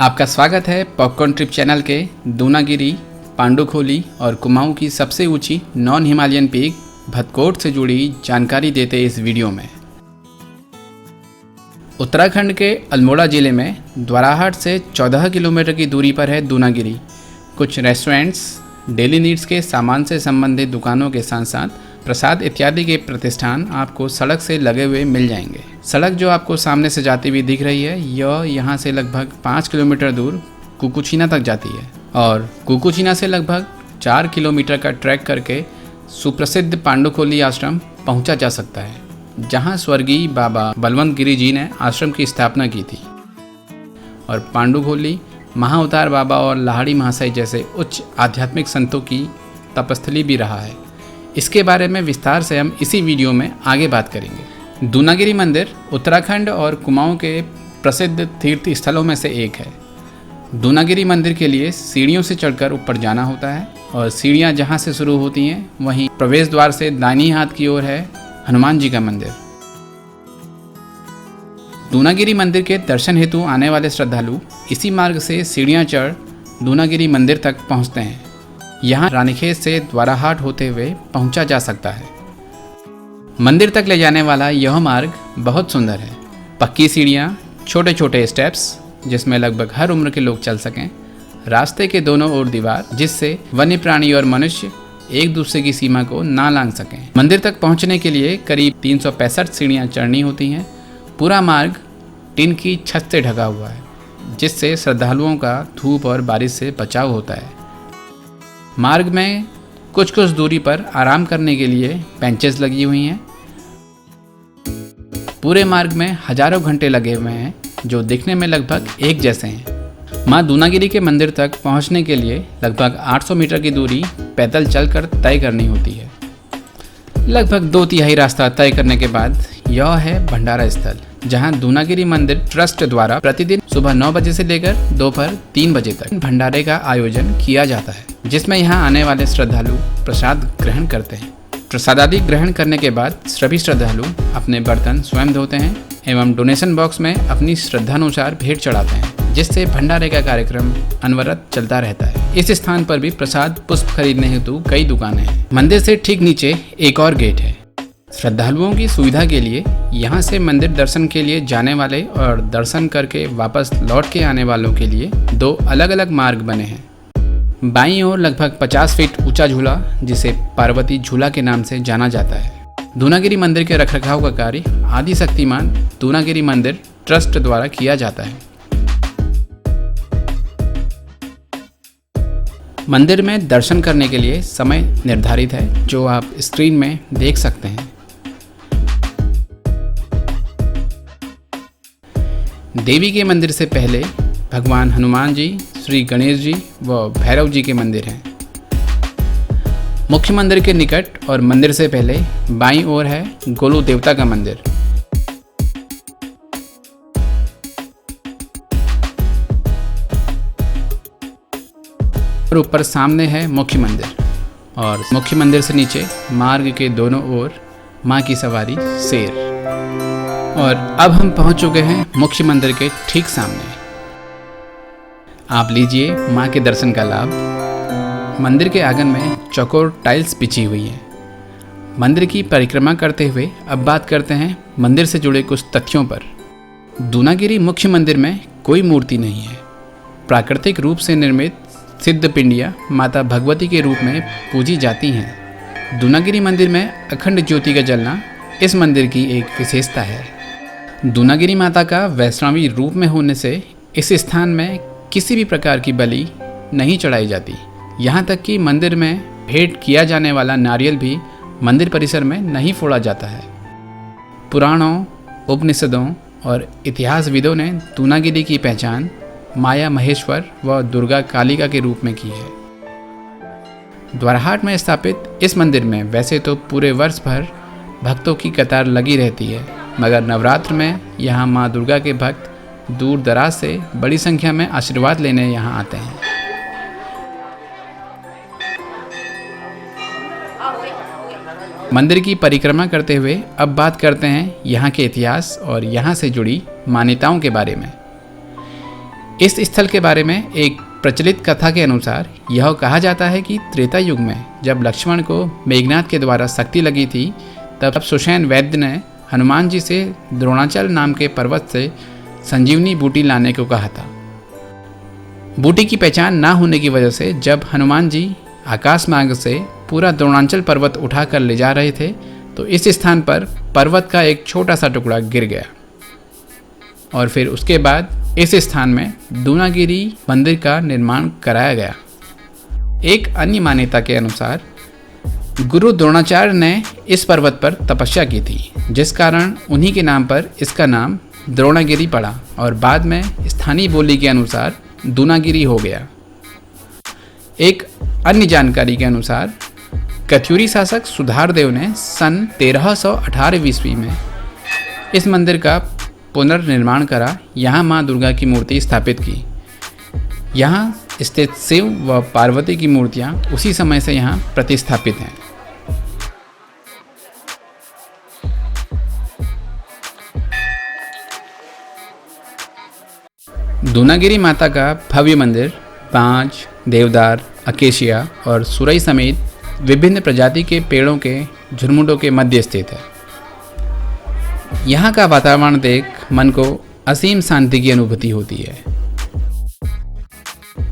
आपका स्वागत है पॉपकॉर्न ट्रिप चैनल के दूनागिरी, पांडुखोली और कुमाऊं की सबसे ऊंची नॉन हिमालयन पीक भदकोट से जुड़ी जानकारी देते इस वीडियो में। उत्तराखंड के अल्मोड़ा ज़िले में द्वाराहाट से 14 किलोमीटर की दूरी पर है दूनागिरी। कुछ रेस्टोरेंट्स, डेली नीड्स के सामान से संबंधित दुकानों के साथ साथ प्रसाद इत्यादि के प्रतिष्ठान आपको सड़क से लगे हुए मिल जाएंगे। सड़क जो आपको सामने से जाती हुई दिख रही है, यह यहाँ से लगभग 5 किलोमीटर दूर कुकुचीना तक जाती है और कुकुचीना से लगभग 4 किलोमीटर का ट्रैक करके सुप्रसिद्ध पांडुखोली आश्रम पहुँचा जा सकता है, जहाँ स्वर्गीय बाबा बलवंत गिरी जी ने आश्रम की स्थापना की थी। और पांडुखोली महाअवतार बाबा और लाहड़ी महाशय जैसे उच्च आध्यात्मिक संतों की तपस्थली भी रहा है। इसके बारे में विस्तार से हम इसी वीडियो में आगे बात करेंगे। दूनागिरी मंदिर उत्तराखंड और कुमाऊं के प्रसिद्ध तीर्थ स्थलों में से एक है। दूनागिरी मंदिर के लिए सीढ़ियों से चढ़कर ऊपर जाना होता है और सीढ़ियां जहां से शुरू होती हैं वहीं प्रवेश द्वार से दाहिनी हाथ की ओर है हनुमान जी का मंदिर। दूनागिरी मंदिर के दर्शन हेतु आने वाले श्रद्धालु इसी मार्ग से सीढ़ियां चढ़ दूनागिरी मंदिर तक पहुंचते हैं। यहाँ रानीखेत से द्वाराहाट होते हुए पहुंचा जा सकता है। मंदिर तक ले जाने वाला यह मार्ग बहुत सुंदर है। पक्की सीढ़ियाँ, छोटे छोटे स्टेप्स जिसमें लगभग हर उम्र के लोग चल सकें, रास्ते के दोनों ओर दीवार जिससे वन्य प्राणी और मनुष्य एक दूसरे की सीमा को ना लांघ सकें। मंदिर तक पहुंचने के लिए करीब 365 सीढ़ियाँ चढ़नी होती हैं। पूरा मार्ग टिन की छत से ढका हुआ है, जिससे श्रद्धालुओं का धूप और बारिश से बचाव होता है। मार्ग में कुछ दूरी पर आराम करने के लिए बेंचेस लगी हुई हैं। पूरे मार्ग में हजारों घंटे लगे हुए हैं, जो दिखने में लगभग एक जैसे हैं। मां दूनागिरी के मंदिर तक पहुंचने के लिए लगभग 800 मीटर की दूरी पैदल चलकर तय करनी होती है। लगभग 2/3 रास्ता तय करने के बाद यह है भंडारा स्थल, जहां दूनागिरी मंदिर ट्रस्ट द्वारा प्रतिदिन सुबह 9 बजे से लेकर दोपहर 3 बजे तक भंडारे का आयोजन किया जाता है, जिसमें यहां आने वाले श्रद्धालु प्रसाद ग्रहण करते हैं। प्रसादादि ग्रहण करने के बाद सभी श्रद्धालु अपने बर्तन स्वयं धोते हैं एवं डोनेशन बॉक्स में अपनी श्रद्धानुसार भेंट चढ़ाते हैं, जिससे भंडारे का कार्यक्रम अनवरत चलता रहता है। इस स्थान पर भी प्रसाद पुष्प खरीदने हेतु कई दुकानें हैं। मंदिर से ठीक नीचे एक और गेट है। श्रद्धालुओं की सुविधा के लिए यहाँ से मंदिर दर्शन के लिए जाने वाले और दर्शन करके वापस लौट के आने वालों के लिए 2 अलग अलग मार्ग बने हैं। बाईं ओर लगभग 50 फीट ऊंचा झूला, जिसे पार्वती झूला के नाम से जाना जाता है। दूनागिरी मंदिर के रखरखाव का कार्य आदि शक्तिमान दूनागिरी मंदिर ट्रस्ट द्वारा किया जाता है। मंदिर में दर्शन करने के लिए समय निर्धारित है, जो आप स्क्रीन में देख सकते हैं। देवी के मंदिर से पहले भगवान हनुमान जी, श्री गणेश जी व भैरव जी के मंदिर हैं। मुख्य मंदिर के निकट और मंदिर से पहले बाईं ओर है गोलू देवता का मंदिर। और ऊपर सामने है मुख्य मंदिर और मुख्य मंदिर से नीचे मार्ग के दोनों ओर मां की सवारी शेर। और अब हम पहुंच चुके हैं मुख्य मंदिर के ठीक सामने। आप लीजिए मां के दर्शन का लाभ। मंदिर के आंगन में चौकोर टाइल्स बिछी हुई हैं। मंदिर की परिक्रमा करते हुए अब बात करते हैं मंदिर से जुड़े कुछ तथ्यों पर। दूनागिरी मुख्य मंदिर में कोई मूर्ति नहीं है। प्राकृतिक रूप से निर्मित सिद्ध पिंडियाँ माता भगवती के रूप में पूजी जाती हैं। दूनागिरी मंदिर में अखंड ज्योति का जलना इस मंदिर की एक विशेषता है। दूनागिरी माता का वैष्णवी रूप में होने से इस स्थान में किसी भी प्रकार की बलि नहीं चढ़ाई जाती। यहाँ तक कि मंदिर में भेंट किया जाने वाला नारियल भी मंदिर परिसर में नहीं फोड़ा जाता है। पुराणों, उपनिषदों और इतिहासविदों ने दूनागिरी की पहचान माया महेश्वर व दुर्गा कालिका के रूप में की है। द्वाराहाट में स्थापित इस मंदिर में वैसे तो पूरे वर्ष भर भक्तों की कतार लगी रहती है, मगर नवरात्र में यहाँ माँ दुर्गा के भक्त दूर दराज से बड़ी संख्या में आशीर्वाद लेने यहाँ आते हैं। मंदिर की परिक्रमा करते हुए अब बात करते हैं यहाँ के इतिहास और यहाँ से जुड़ी मान्यताओं के बारे में। इस स्थल के बारे में एक प्रचलित कथा के अनुसार यह कहा जाता है कि त्रेता युग में जब लक्ष्मण को मेघनाथ के द्वारा शक्ति लगी थी, तब सुषेण वैद्य ने हनुमान जी से द्रोणाचल नाम के पर्वत से संजीवनी बूटी लाने को कहा था। बूटी की पहचान ना होने की वजह से जब हनुमान जी आकाश मार्ग से पूरा द्रोणाचल पर्वत उठाकर ले जा रहे थे, तो इस स्थान पर पर्वत का एक छोटा सा टुकड़ा गिर गया और फिर उसके बाद इस स्थान में दूनागिरी मंदिर का निर्माण कराया गया। एक अन्य मान्यता के अनुसार गुरु द्रोणाचार्य ने इस पर्वत पर तपस्या की थी, जिस कारण उन्हीं के नाम पर इसका नाम द्रोणागिरी पड़ा और बाद में स्थानीय बोली के अनुसार दूनागिरी हो गया। एक अन्य जानकारी के अनुसार कत्यूरी शासक सुधारदेव ने सन 1318 ईस्वी में इस मंदिर का पुनर्निर्माण करा, यहाँ माँ दुर्गा की मूर्ति स्थापित की। यहाँ स्थित शिव व पार्वती की मूर्तियाँ उसी समय से यहाँ प्रतिस्थापित हैं। दूनागिरी माता का भव्य मंदिर बांज, देवदार, अकेशिया और सुरई समेत विभिन्न प्रजाति के पेड़ों के झुरमुटों के मध्य स्थित है। यहाँ का वातावरण देख मन को असीम शांति की अनुभूति होती है।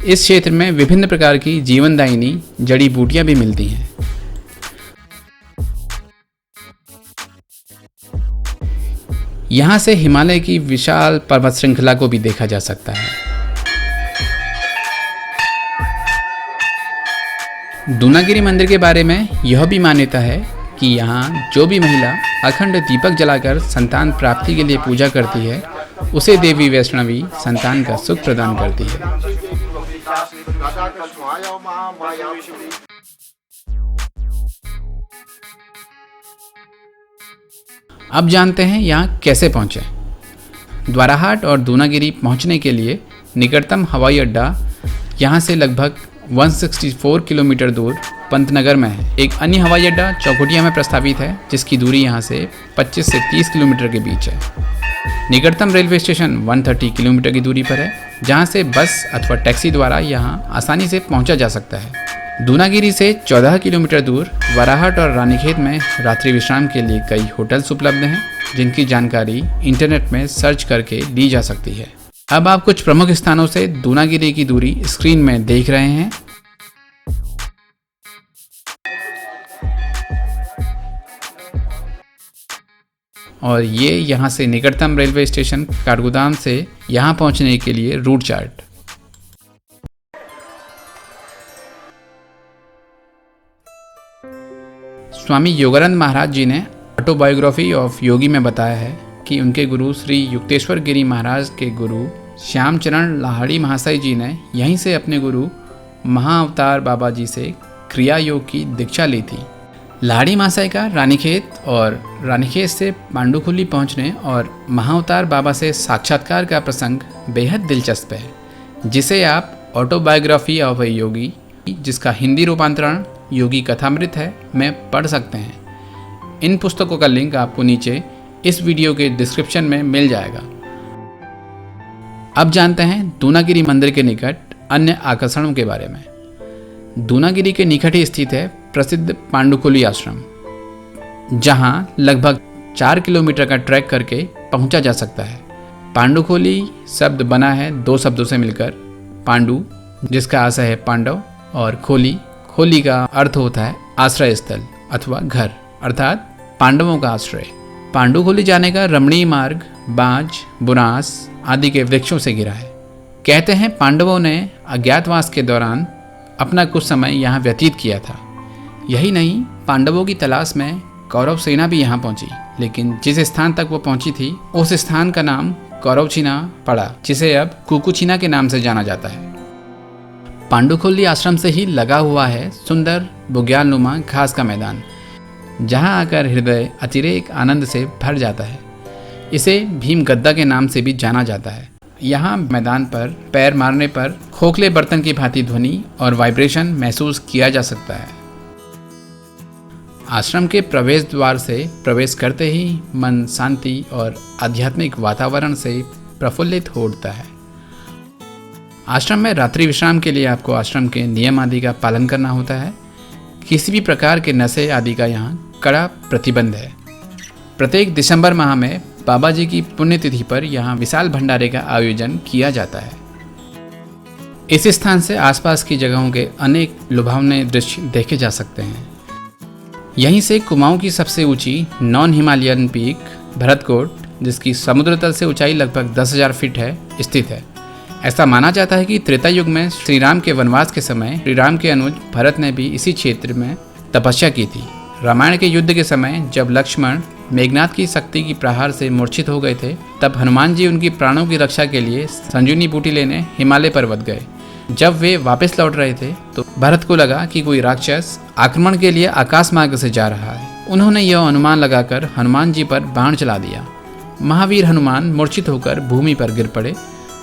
इस क्षेत्र में विभिन्न प्रकार की जीवनदायिनी जड़ी बूटियां भी मिलती हैं। यहाँ से हिमालय की विशाल पर्वत श्रृंखला को भी देखा जा सकता है। दूनागिरी मंदिर के बारे में यह भी मान्यता है कि यहाँ जो भी महिला अखंड दीपक जलाकर संतान प्राप्ति के लिए पूजा करती है, उसे देवी वैष्णवी संतान का सुख प्रदान करती है। अब जानते हैं यहाँ कैसे पहुँचे। द्वाराहाट और दूनागिरी पहुँचने के लिए निकटतम हवाई अड्डा यहाँ से लगभग 164 किलोमीटर दूर पंतनगर में है। एक अन्य हवाई अड्डा चौखुटिया में प्रस्तावित है, जिसकी दूरी यहाँ से 25 से 30 किलोमीटर के बीच है। निकटतम रेलवे स्टेशन 130 किलोमीटर की दूरी पर है, जहाँ से बस अथवा टैक्सी द्वारा यहाँ आसानी से पहुँचा जा सकता है। दूनागिरी से 14 किलोमीटर दूर वाराहाट और रानीखेत में रात्रि विश्राम के लिए कई होटल्स उपलब्ध हैं, जिनकी जानकारी इंटरनेट में सर्च करके ली जा सकती है। अब आप कुछ प्रमुख स्थानों से दूनागिरी की दूरी स्क्रीन में देख रहे हैं। और ये यहाँ से निकटतम रेलवे स्टेशन काठगोदाम से यहाँ पहुँचने के लिए रूट चार्ट। स्वामी योगानंद महाराज जी ने ऑटोबायोग्राफी ऑफ योगी में बताया है कि उनके गुरु श्री युक्तेश्वर गिरी महाराज के गुरु श्यामचरण लाहड़ी महाशय जी ने यहीं से अपने गुरु महाअवतार बाबा जी से क्रिया योग की दीक्षा ली थी। लाहड़ी महाशय का रानीखेत और रानीखेत से पांडुखुली पहुंचने और महाअवतार बाबा से साक्षात्कार का प्रसंग बेहद दिलचस्प है, जिसे आप ऑटोबायोग्राफी ऑफ ए योगी, जिसका हिंदी रूपांतरण योगी कथामृत है, में पढ़ सकते हैं। इन पुस्तकों का लिंक आपको नीचे इस वीडियो के डिस्क्रिप्शन में मिल जाएगा। अब जानते हैं दूनागिरी मंदिर के निकट अन्य आकर्षणों के बारे में। दूनागिरी के निकट ही स्थित है प्रसिद्ध पांडुखुली आश्रम, जहां लगभग 4 किलोमीटर का ट्रैक करके पहुंचा जा सकता है। पांडुखुली शब्द बना है 2 शब्दों से मिलकर, पांडु जिसका आशय है पांडव और खोली, खोली का अर्थ होता है आश्रय स्थल अथवा घर, अर्थात पांडवों का आश्रय। पांडुखुली जाने का रमणीय मार्ग बांज, बुरांस आदि के वृक्षों से घिरा है। कहते हैं पांडवों ने अज्ञातवास के दौरान अपना कुछ समय यहाँ व्यतीत किया था। यही नहीं, पांडवों की तलाश में कौरव सेना भी यहाँ पहुंची, लेकिन जिस स्थान तक वो पहुंची थी उस स्थान का नाम कौरवछिना पड़ा, जिसे अब कुकुछिना के नाम से जाना जाता है। पांडुखुली आश्रम से ही लगा हुआ है सुंदर बुग्यालनुमा घास का मैदान, जहाँ आकर हृदय अतिरेक आनंद से भर जाता है। इसे भीम गद्दा के नाम से भी जाना जाता है। यहाँ मैदान पर पैर मारने पर खोखले बर्तन की भांति ध्वनि और वाइब्रेशन महसूस किया जा सकता है। आश्रम के प्रवेश द्वार से प्रवेश करते ही मन शांति और आध्यात्मिक वातावरण से प्रफुल्लित हो उठता है। आश्रम में रात्रि विश्राम के लिए आपको आश्रम के नियम आदि का पालन करना होता है। किसी भी प्रकार के नशे आदि का यहाँ कड़ा प्रतिबंध है। प्रत्येक दिसंबर माह में बाबा जी की पुण्यतिथि पर यहाँ विशाल भंडारे का आयोजन किया जाता है। इस स्थान से आसपास की जगहों के अनेक लुभावने दृश्य देखे जा सकते हैं। यहीं से कुमाऊं की सबसे ऊंची नॉन हिमालयन पीक भरतकोट, जिसकी समुद्र तल से ऊंचाई लगभग 10,000 फीट है, स्थित है। ऐसा माना जाता है कि त्रेता युग में श्री राम के वनवास के समय श्री राम के अनुज भरत ने भी इसी क्षेत्र में तपस्या की थी। रामायण के युद्ध के समय जब लक्ष्मण मेघनाथ की शक्ति की प्रहार से मूर्छित हो गए थे, तब हनुमान जी उनकी प्राणों की रक्षा के लिए संजीवनी बूटी लेने हिमालय पर्वत गए। जब वे वापस लौट रहे थे तो भरत को लगा कि कोई राक्षस आक्रमण के लिए आकाश मार्ग से जा रहा है। उन्होंने यह अनुमान लगाकर हनुमान जी पर बाण चला दिया। महावीर हनुमान मूर्छित होकर भूमि पर गिर पड़े।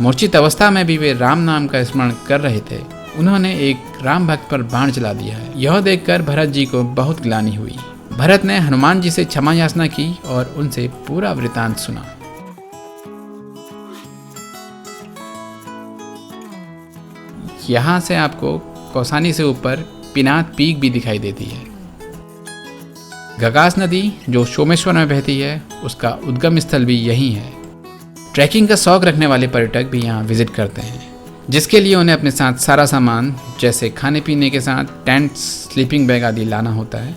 मूर्छित अवस्था में भी वे राम नाम का स्मरण कर रहे थे। उन्होंने एक राम भक्त पर बाण चला दिया है। यह देखकर भरत जी को बहुत ग्लानि हुई। भरत ने हनुमान जी से क्षमा याचना की और उनसे पूरा वृतांत सुना। यहाँ से आपको कौसानी से ऊपर पिनात पीक भी दिखाई देती है। गगास नदी जो सोमेश्वर में बहती है, उसका उद्गम स्थल भी यही है। ट्रैकिंग का शौक रखने वाले पर्यटक भी यहाँ विजिट करते हैं, जिसके लिए उन्हें अपने साथ सारा सामान जैसे खाने पीने के साथ टेंट, स्लीपिंग बैग आदि लाना होता है।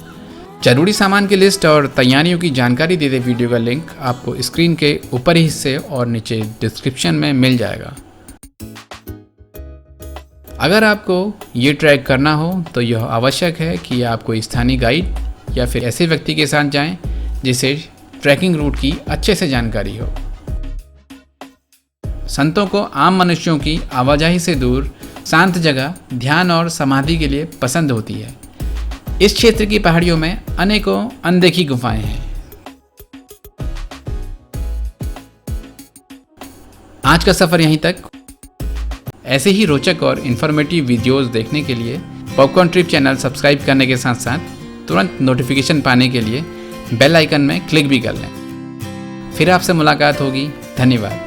जरूरी सामान की लिस्ट और तैयारियों की जानकारी देते वीडियो का लिंक आपको स्क्रीन के ऊपरी हिस्से और नीचे डिस्क्रिप्शन में मिल जाएगा। अगर आपको ये ट्रैक करना हो तो यह आवश्यक है कि आप कोई स्थानीय गाइड या फिर ऐसे व्यक्ति के साथ जाएं जिसे ट्रैकिंग रूट की अच्छे से जानकारी हो। संतों को आम मनुष्यों की आवाजाही से दूर शांत जगह ध्यान और समाधि के लिए पसंद होती है। इस क्षेत्र की पहाड़ियों में अनेकों अनदेखी गुफाएं हैं। आज का सफर यहीं तक। ऐसे ही रोचक और इन्फॉर्मेटिव वीडियोस देखने के लिए पॉपकॉर्न ट्रिप चैनल सब्सक्राइब करने के साथ साथ तुरंत नोटिफिकेशन पाने के लिए बेल आइकन में क्लिक भी कर लें। फिर आपसे मुलाकात होगी। धन्यवाद।